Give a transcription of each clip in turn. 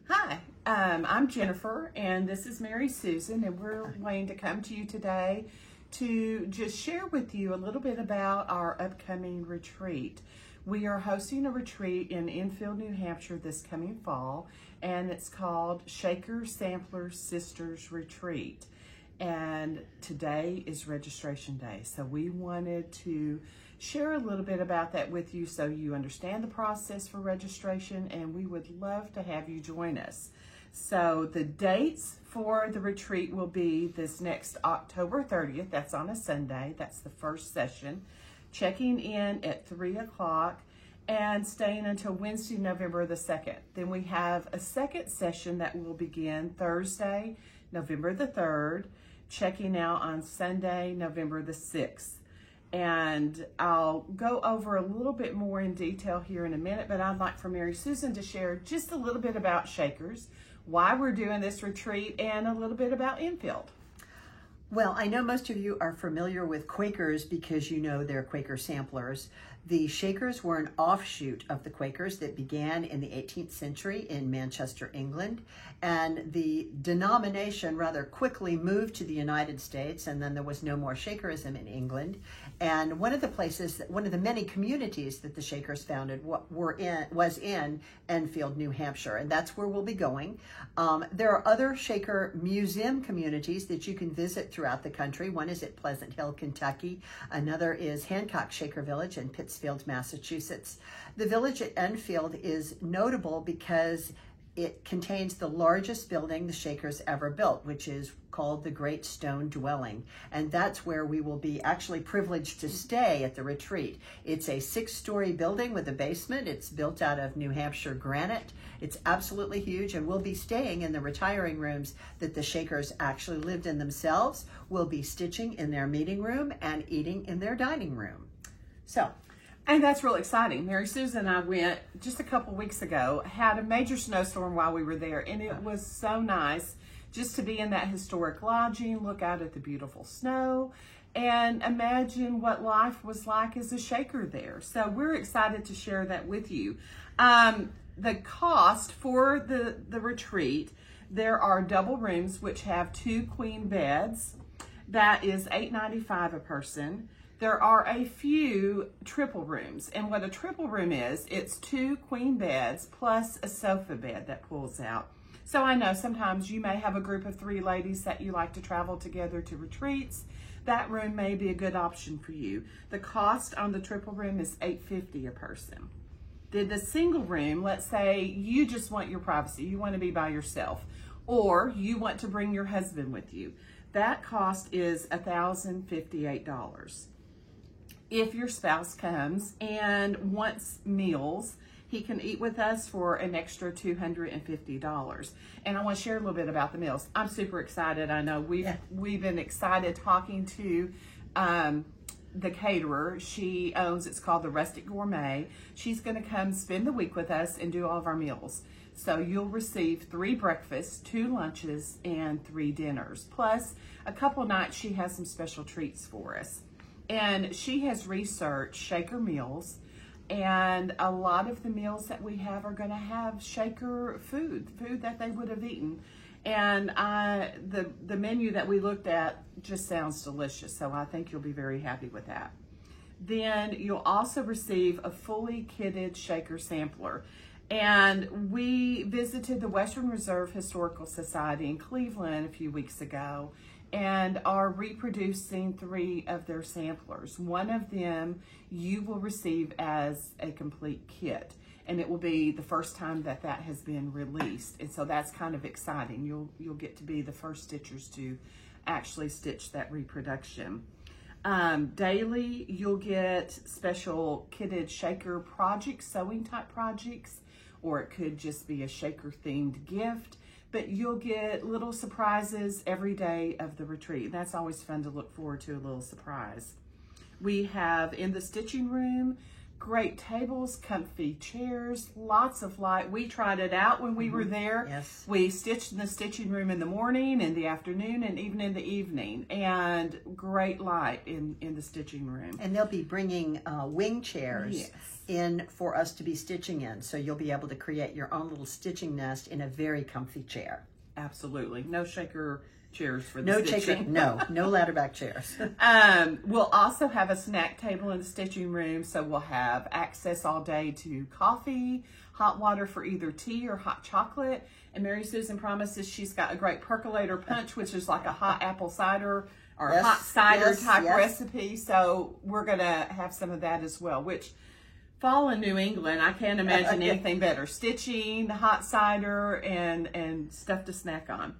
Hi, I'm Jennifer, and this is Mary Susan, and we're wanting to come to you today to just share with you a little bit about our upcoming retreat. We are hosting a retreat in Enfield, New Hampshire this coming fall, and it's called Shaker Sampler Sisters Retreat. And today is registration day, so we wanted to share a little bit about that with you so you understand the process for registration, and we would love to have you join us. So the dates for the retreat will be this next October 30th. That's on a Sunday. That's the first session. Checking in at 3 o'clock and staying until Wednesday, November the 2nd. Then we have a second session that will begin Thursday, November the 3rd, checking out on Sunday, November the 6th. And I'll go over a little bit more in detail here in a minute, but I'd like for Mary Susan to share just a little bit about Shakers, why we're doing this retreat, and a little bit about Enfield. Well, I know most of you are familiar with Quakers because you know they're Quaker samplers. The Shakers were an offshoot of the Quakers that began in the 18th century in Manchester, England. And the denomination rather quickly moved to the United States, and then there was no more Shakerism in England. And one of the many communities that the Shakers founded was in Enfield, New Hampshire, and that's where we'll be going. There are other Shaker museum communities that you can visit throughout the country. One is at Pleasant Hill, Kentucky. Another is Hancock Shaker Village in Pittsfield, Massachusetts. The village at Enfield is notable because it contains the largest building the Shakers ever built, which is called the Great Stone Dwelling. And that's where we will be actually privileged to stay at the retreat. It's a 6-story building with a basement. It's built out of New Hampshire granite. It's absolutely huge, and we'll be staying in the retiring rooms that the Shakers actually lived in themselves. We'll be stitching in their meeting room and eating in their dining room. And that's real exciting. Mary Susan and I went just a couple weeks ago, had a major snowstorm while we were there, and it was so nice just to be in that historic lodging, look out at the beautiful snow, and imagine what life was like as a Shaker there. So we're excited to share that with you. The cost for the retreat, there are double rooms which have 2 queen beds. That is $8.95 a person. There are a few triple rooms, and what a triple room is, it's 2 queen beds plus a sofa bed that pulls out. So I know sometimes you may have a group of 3 ladies that you like to travel together to retreats. That room may be a good option for you. The cost on the triple room is $8.50 a person. The single room, let's say you just want your privacy, you want to be by yourself, or you want to bring your husband with you. That cost is $1,058. If your spouse comes and wants meals, he can eat with us for an extra $250. And I want to share a little bit about the meals. I'm super excited. I know we've been excited talking to the caterer. She owns, it's called the Rustic Gourmet. She's going to come spend the week with us and do all of our meals. So you'll receive 3 breakfasts, 2 lunches, and 3 dinners. Plus, a couple nights she has some special treats for us. And she has researched Shaker meals, and a lot of the meals that we have are going to have Shaker food that they would have eaten. And the menu that we looked at just sounds delicious, so I think you'll be very happy with that. Then you'll also receive a fully kitted Shaker sampler. And we visited the Western Reserve Historical Society in Cleveland a few weeks ago and are reproducing 3 of their samplers. One of them you will receive as a complete kit, and it will be the first time that has been released. And so that's kind of exciting. You'll get to be the first stitchers to actually stitch that reproduction. Daily, you'll get special kitted Shaker projects, sewing type projects, or it could just be a Shaker themed gift. But you'll get little surprises every day of the retreat. That's always fun to look forward to, a little surprise. We have in the stitching room Great tables, comfy chairs, lots of light. We tried it out when we were there. Yes. We stitched in the stitching room in the morning, in the afternoon, and even in the evening. And great light in the stitching room. And they'll be bringing wing chairs Yes. in for us to be stitching in. So you'll be able to create your own little stitching nest in a very comfy chair. Absolutely. No shaker chairs for the No stitching. no ladderback chairs. We'll also have a snack table in the stitching room, so we'll have access all day to coffee, hot water for either tea or hot chocolate. And Mary Susan promises she's got a great percolator punch, which is like a hot apple cider or Yes, hot cider yes, type yes. recipe. So we're going to have some of that as well, which fall in New England, I can't imagine anything better. Stitching, hot cider, and stuff to snack on.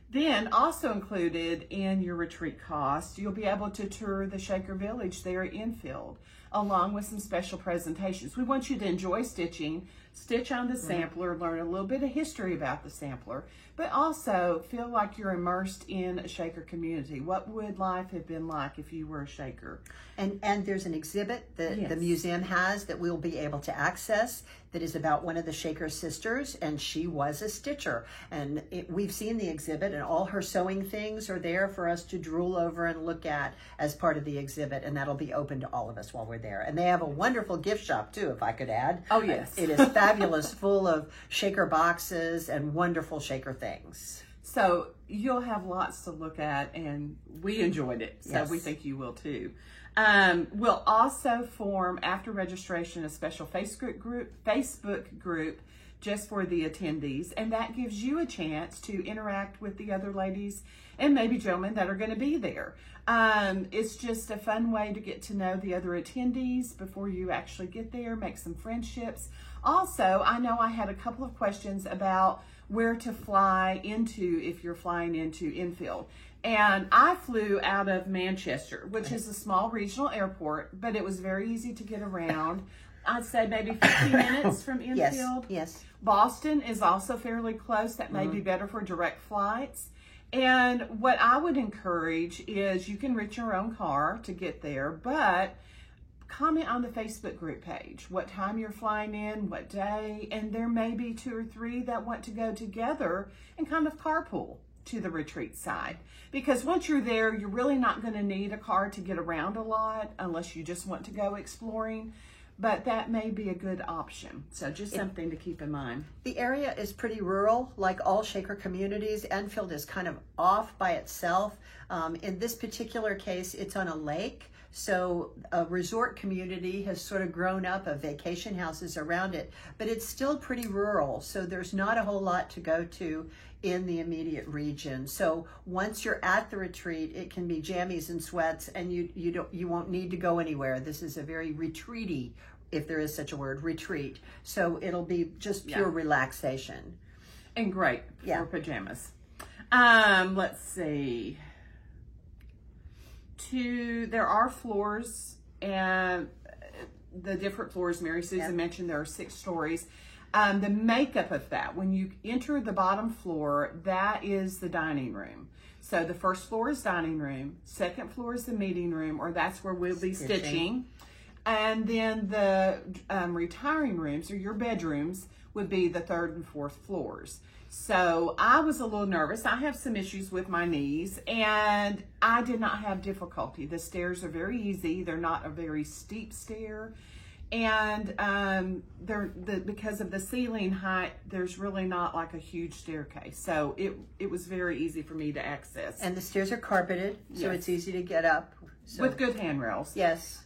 Then, also included in your retreat cost, you'll be able to tour the Shaker Village there at Enfield, along with some special presentations. We want you to enjoy stitching, stitch on the sampler, learn a little bit of history about the sampler, but also feel like you're immersed in a Shaker community. What would life have been like if you were a Shaker? And there's an exhibit that Yes. the museum has that we'll be able to access that is about one of the Shaker sisters, and she was a stitcher. And we've seen the exhibit, and all her sewing things are there for us to drool over and look at as part of the exhibit, and that'll be open to all of us while we're there. And they have a wonderful gift shop too, if I could add. Oh, yes. It is fabulous, full of Shaker boxes and wonderful Shaker things. So you'll have lots to look at, and we enjoyed it. So Yes. we think you will too. We'll also form, after registration, a special Facebook group just for the attendees, and that gives you a chance to interact with the other ladies and maybe gentlemen that are going to be there. It's just a fun way to get to know the other attendees before you actually get there, make some friendships. Also, I know I had a couple of questions about where to fly into if you're flying into Enfield. And I flew out of Manchester, which is a small regional airport, but it was very easy to get around. I'd say maybe 15 minutes from Enfield. Yes. Boston is also fairly close. That may be better for direct flights. And what I would encourage is you can rent your own car to get there, but comment on the Facebook group page, what time you're flying in, what day, and there may be 2 or 3 that want to go together and kind of carpool to the retreat side. Because once you're there, you're really not going to need a car to get around a lot unless you just want to go exploring. But that may be a good option. So just something to keep in mind. The area is pretty rural, like all Shaker communities. Enfield is kind of off by itself. In this particular case, it's on a lake. So a resort community has sort of grown up of vacation houses around it, but it's still pretty rural. So there's not a whole lot to go to in the immediate region. So once you're at the retreat, it can be jammies and sweats, and you won't need to go anywhere. This is a very retreaty, if there is such a word, retreat. So it'll be just pure relaxation. And great Yeah. for pajamas. Let's see. There are floors, and the different floors, Mary Susan mentioned there are 6 stories. The makeup of that, when you enter the bottom floor, that is the dining room. So the first floor is dining room, second floor is the meeting room, or that's where we'll be stitching. And then the retiring rooms, or your bedrooms, would be the 3rd and 4th floors. So I was a little nervous. I have some issues with my knees, and I did not have difficulty. The stairs are very easy. They're not a very steep stair. And because of the ceiling height, there's really not like a huge staircase. So it was very easy for me to access. And the stairs are carpeted, so Yes. it's easy to get up. So, With good handrails. yes.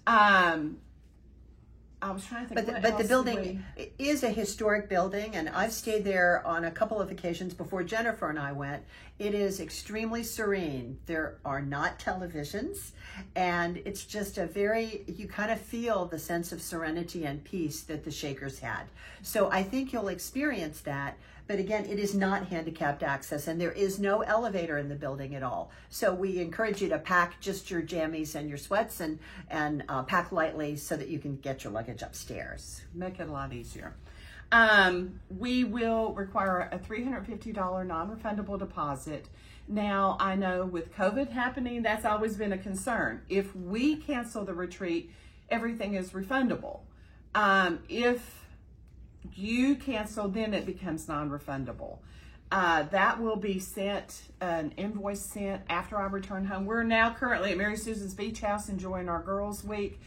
I was trying to think. But the building is a historic building, and I've stayed there on a couple of occasions before Jennifer and I went. It is extremely serene. There are not televisions, and it's just you kind of feel the sense of serenity and peace that the Shakers had. So I think you'll experience that. But again, it is not handicapped access, and there is no elevator in the building at all. So we encourage you to pack just your jammies and your sweats, and pack lightly so that you can get your luggage upstairs. Make it a lot easier. We will require a $350 non-refundable deposit. Now, I know with COVID happening, that's always been a concern. If we cancel the retreat, everything is refundable. If you cancel, then it becomes non-refundable. That will be sent, an invoice sent after I return home. We're now currently at Mary Susan's Beach House enjoying our Girls Week.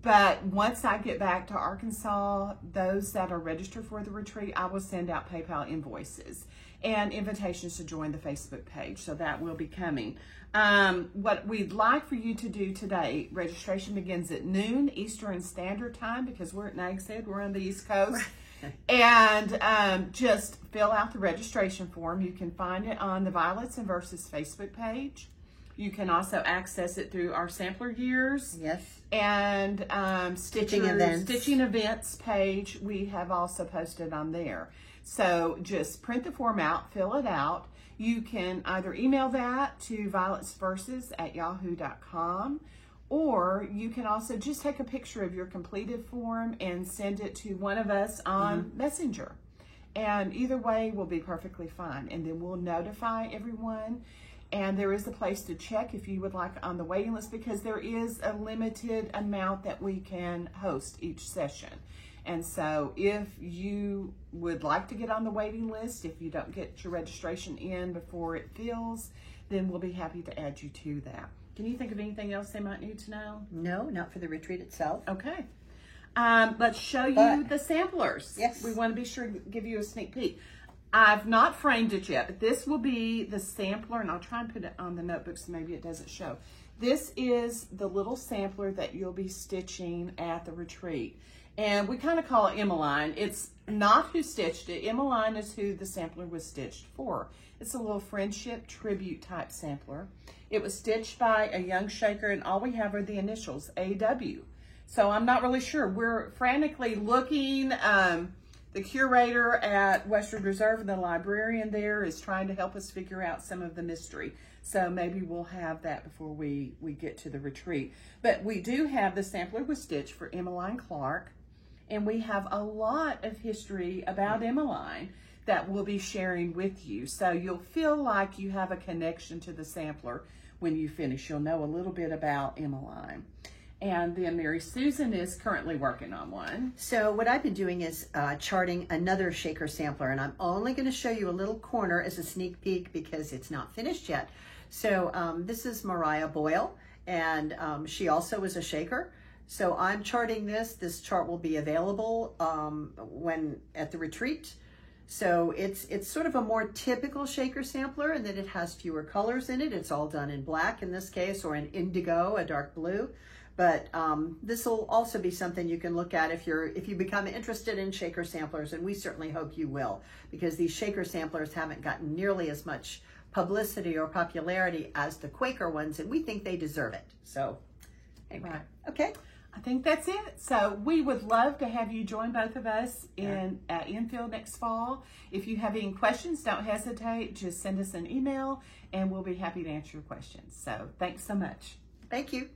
But once I get back to Arkansas, those that are registered for the retreat, I will send out PayPal invoices and invitations to join the Facebook page. So that will be coming. What we'd like for you to do today, registration begins at noon Eastern Standard Time, because we're at Nags Head, we're on the East Coast. And just fill out the registration form. You can find it on the Violets and Verses Facebook page. You can also access it through our sampler years. Yes. And stitching events page, we have also posted on there. So just print the form out, fill it out. You can either email that to violetsverses@yahoo.com, or you can also just take a picture of your completed form and send it to one of us on Messenger. And either way will be perfectly fine. And then we'll notify everyone. And there is a place to check if you would like on the waiting list, because there is a limited amount that we can host each session. And so if you would like to get on the waiting list, if you don't get your registration in before it fills, then we'll be happy to add you to that. Can you think of anything else they might need to know? No, not for the retreat itself. Okay. Let's show you the samplers. Yes. We want to be sure to give you a sneak peek. I've not framed it yet, but this will be the sampler, and I'll try and put it on the notebook so maybe it doesn't show. This is the little sampler that you'll be stitching at the retreat. And we kind of call it Emmeline. It's not who stitched it. Emmeline is who the sampler was stitched for. It's a little friendship tribute type sampler. It was stitched by a young shaker, and all we have are the initials, AW. So I'm not really sure. We're frantically looking. The curator at Western Reserve and the librarian there is trying to help us figure out some of the mystery. So maybe we'll have that before we get to the retreat. But we do have the sampler was stitched for Emmeline Clark. And we have a lot of history about Emmeline that we'll be sharing with you. So you'll feel like you have a connection to the sampler when you finish. You'll know a little bit about Emmeline. And then Mary Susan is currently working on one. So what I've been doing is charting another shaker sampler, and I'm only going to show you a little corner as a sneak peek because it's not finished yet. So this is Mariah Boyle, and she also is a shaker. So I'm charting this. This chart will be available when at the retreat. So it's sort of a more typical shaker sampler in that it has fewer colors in it. It's all done in black in this case, or in indigo, a dark blue. But this will also be something you can look at if you become interested in shaker samplers, and we certainly hope you will, because these shaker samplers haven't gotten nearly as much publicity or popularity as the Quaker ones, and we think they deserve it. So anyway, Right. Okay. I think that's it. So we would love to have you join both of us in Enfield next fall. If you have any questions, don't hesitate. Just send us an email, and we'll be happy to answer your questions. So thanks so much. Thank you.